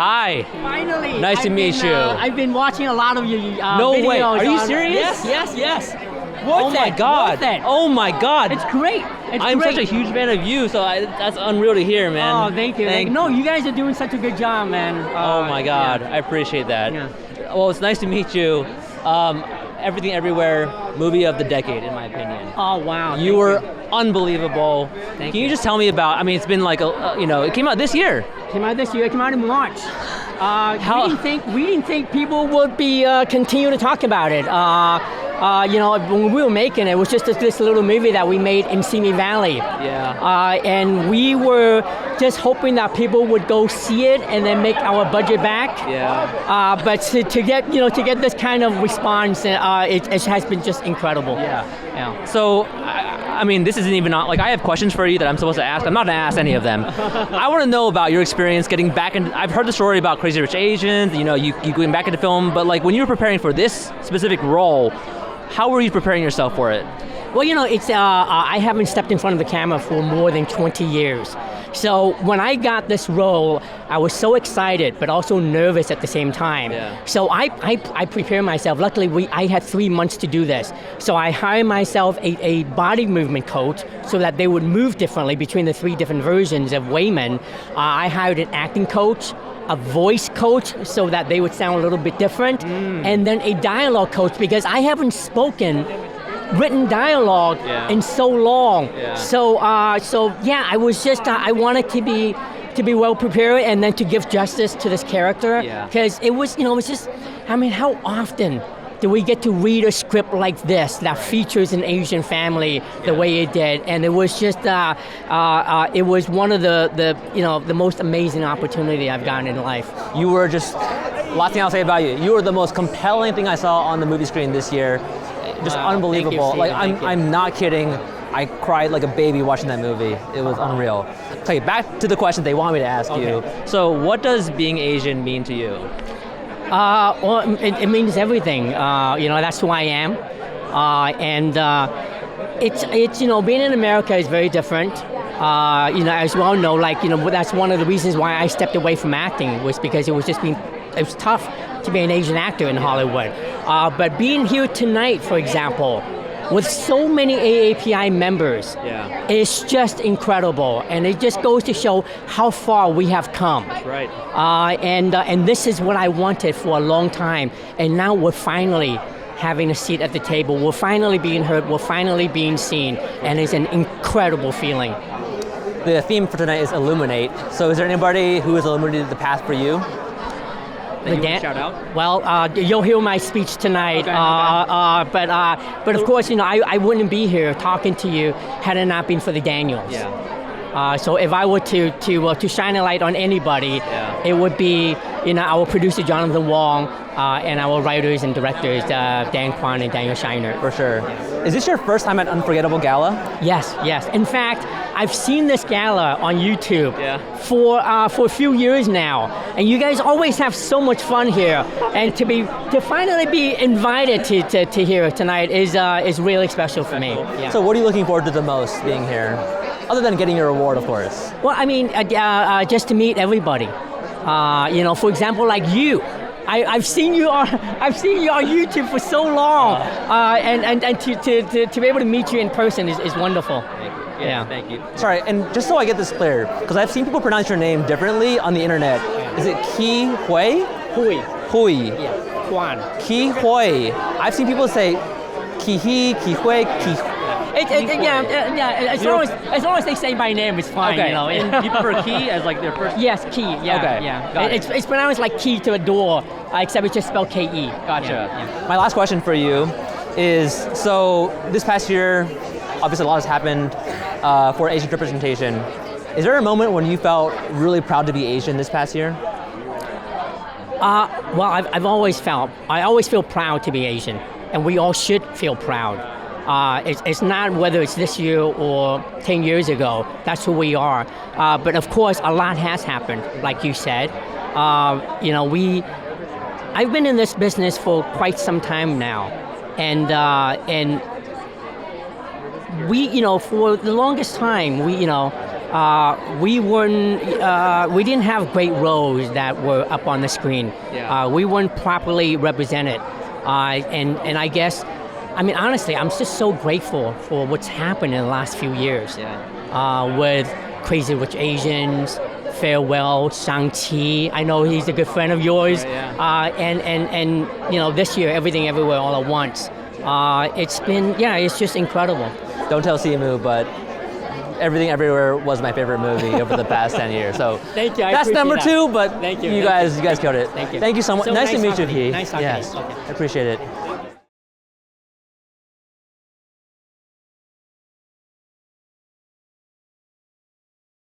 Hi. Finally. Nice to meet you. I've been watching a lot of your No videos. way. Are you serious? Yes. Oh my God. Worth it. Oh my God. It's great. I'm such a huge fan of you, so that's unreal to hear, man. Oh, thank you. No, you guys are doing such a good job, man. Oh my God, yeah. I appreciate that. Yeah. Well, it's nice to meet you. Everything Everywhere, movie of the decade, in my opinion. Oh wow. You were unbelievable. Thank Can you just tell me about? I mean, it's been like it came out this year. Came out this year. It came out in March. How- We didn't think people would be continue to talk about it. When we were making it, it was just this little movie that we made in Simi Valley. Yeah. And we were just hoping that people would go see it and then make our budget back. Yeah. But to get this kind of response, it has been just incredible. Yeah. So, I mean, this isn't even like I have questions for you that I'm supposed to ask. I'm not gonna ask any of them. I want to know about your experience getting back into. I've heard the story about Crazy Rich Asians. You going back into film, but like when you were preparing for this specific role, how were you preparing yourself for it? Well, it's I haven't stepped in front of the camera for more than 20 years. So when I got this role, I was so excited, but also nervous at the same time. Yeah. So I prepared myself. Luckily, I had 3 months to do this. So I hired myself a body movement coach so that they would move differently between the 3 different versions of Wayman. I hired an acting coach, a voice coach so that they would sound a little bit different, and then a dialogue coach because I haven't spoken written dialogue in so long. Yeah. So I was just I wanted to be well prepared and then to give justice to this character because it was just how often do we get to read a script like this that features an Asian family the way it did, and it was just it was one of the most amazing opportunity I've gotten in life. You were just. Last thing I'll say about you. You were the most compelling thing I saw on the movie screen this year. Just unbelievable. Thank you. I'm not kidding. I cried like a baby watching that movie. It was unreal. Okay, back to the question they want me to ask you. So, what does being Asian mean to you? Well, it means everything. That's who I am, and it's being in America is very different. As you all know, that's one of the reasons why I stepped away from acting was because it was tough to be an Asian actor in Hollywood. But being here tonight, for example, with so many AAPI members, it's just incredible, and it just goes to show how far we have come. That's right. And this is what I wanted for a long time, and now we're finally having a seat at the table. We're finally being heard. We're finally being seen, and it's an incredible feeling. The theme for tonight is Illuminate. So, is there anybody who has illuminated the path for you? That you want to shout out? Well, you'll hear my speech tonight. Okay. But of course, I wouldn't be here talking to you had it not been for the Daniels. Yeah. So if I were to shine a light on anybody, it would be our producer Jonathan Wong and our writers and directors Dan Kwan and Daniel Shiner. For sure. Is this your first time at Unforgettable Gala? Yes. In fact, I've seen this gala on YouTube for a few years now, and you guys always have so much fun here. And to finally be invited to here tonight is really special for me. Yeah. So what are you looking forward to the most being here, other than getting your award, of course? Well, I mean, just to meet everybody. For example, like you. I've seen you on YouTube for so long, and to be able to meet you in person is wonderful. Thank you. Yeah. Thank you. Sorry, and just so I get this clear, because I've seen people pronounce your name differently on the internet. Is it Ke Huy? Huy. Yeah. Quan. Ke Huy. I've seen people say Ke Huy, Ke Huy, As long as they say my name, it's fine. Okay. And you prefer Ke as like their first? Yes, Ke. Yeah. Okay. Yeah. Got It's pronounced like key to a door, except it's just spelled Ke. Gotcha. Yeah. My last question for you is, so this past year, obviously a lot has happened for Asian representation. Is there a moment when you felt really proud to be Asian this past year? Well, I always feel proud to be Asian, and we all should feel proud. It's not whether it's this year or 10 years ago, that's who we are. But of course, a lot has happened, like you said. I've been in this business for quite some time now, and we, for the longest time, we didn't have great roles that were up on the screen. Yeah. We weren't properly represented, and I guess, I mean, honestly, I'm just so grateful for what's happened in the last few years. With Crazy Rich Asians, Farewell, Shang-Chi. I know he's a good friend of yours. And you know, this year, Everything Everywhere All at Once. It's just incredible. Don't tell Simu, but Everything Everywhere was my favorite movie over the past 10 years. So Thank you. I that's number appreciate that. two, but Thank you. you guys killed it. Thank you. Thank you so much. So nice to meet you, talking to you. Ke. Nice talking to you. Yes, Okay. I appreciate it.